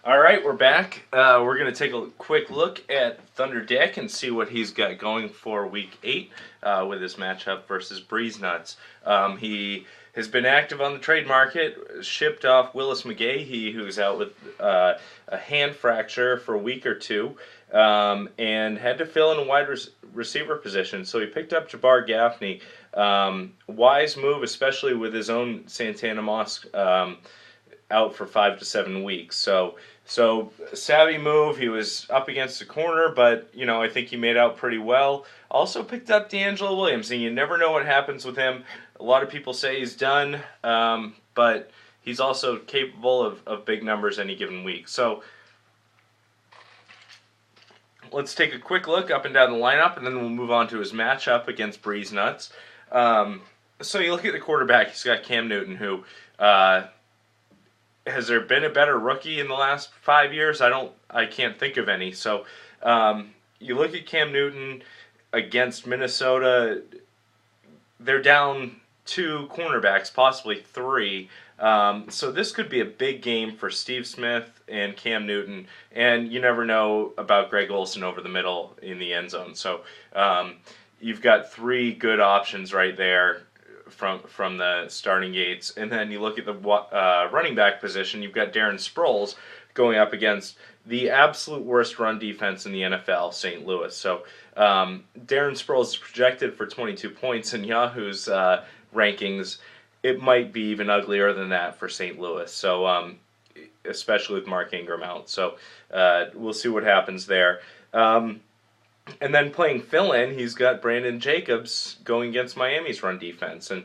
All right, we're back. We're going to take a quick look at Thunderdick and see what he's got going for Week 8 with his matchup versus Breeze Nuts. He has been active on the trade market, shipped off Willis McGahee, who's out with a hand fracture for a week or two, and had to fill in a wide receiver position. So he picked up Jabbar Gaffney. Wise move, especially with his own Santana Moss out for 5 to 7 weeks. So savvy move. He was up against the corner, but I think he made out pretty well. Also picked up D'Angelo Williams, and you never know what happens with him. A lot of people say he's done, but he's also capable of big numbers any given week. So let's take a quick look up and down the lineup, and then we'll move on to his matchup against Breeze Nuts. So you look at the quarterback. He's got Cam Newton, who has there been a better rookie in the last 5 years? I can't think of any. So you look at Cam Newton against Minnesota. They're down 2 cornerbacks, possibly 3. So this could be a big game for Steve Smith and Cam Newton, and you never know about Greg Olsen over the middle in the end zone. So you've got 3 good options right there from the starting gates, and then you look at the running back position. You've got Darren Sproles going up against the absolute worst run defense in the NFL, St. Louis. So Darren Sproles is projected for 22 points in Yahoo's rankings. It might be even uglier than that for St. Louis. So especially with Mark Ingram out. So we'll see what happens there. And then playing fill-in, he's got Brandon Jacobs going against Miami's run defense. And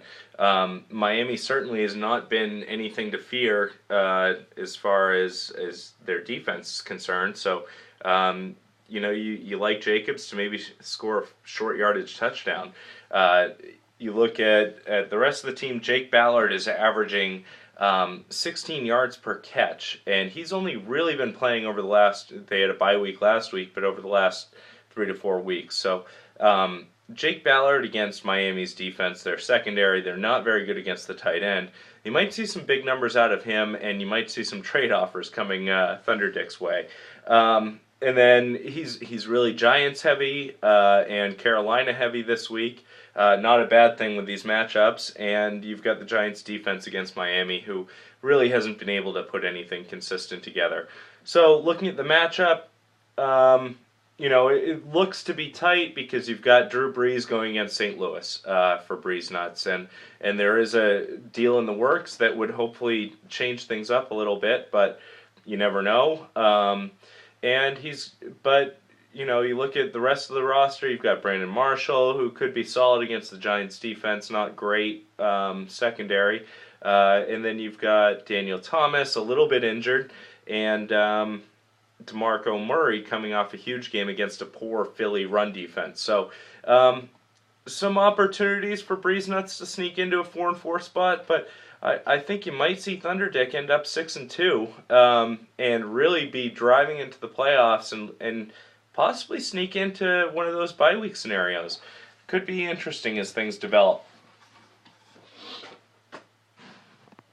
Miami certainly has not been anything to fear as far as their defense is concerned. So, you like Jacobs to maybe score a short yardage touchdown. You look at the rest of the team, Jake Ballard is averaging 16 yards per catch. And he's only really been playing over the last, they had a bye week last week, but over the last 3 to 4 weeks. So Jake Ballard against Miami's defense, their secondary, they're not very good against the tight end. You might see some big numbers out of him, and you might see some trade offers coming Thunderdick's way. And then he's really Giants heavy and Carolina heavy this week. Not a bad thing with these matchups. And you've got the Giants defense against Miami, who really hasn't been able to put anything consistent together. So looking at the matchup, it looks to be tight because you've got Drew Brees going against St. Louis for Breeze Nuts, and there is a deal in the works that would hopefully change things up a little bit, but you never know. You look at the rest of the roster. You've got Brandon Marshall, who could be solid against the Giants' defense, not great secondary, and then you've got Daniel Thomas, a little bit injured, and DeMarco Murray coming off a huge game against a poor Philly run defense. So some opportunities for Breeze Nuts to sneak into a 4-4 spot, but I think you might see Thunderdick end up 6-2 and really be driving into the playoffs and possibly sneak into one of those bye week scenarios. Could be interesting as things develop.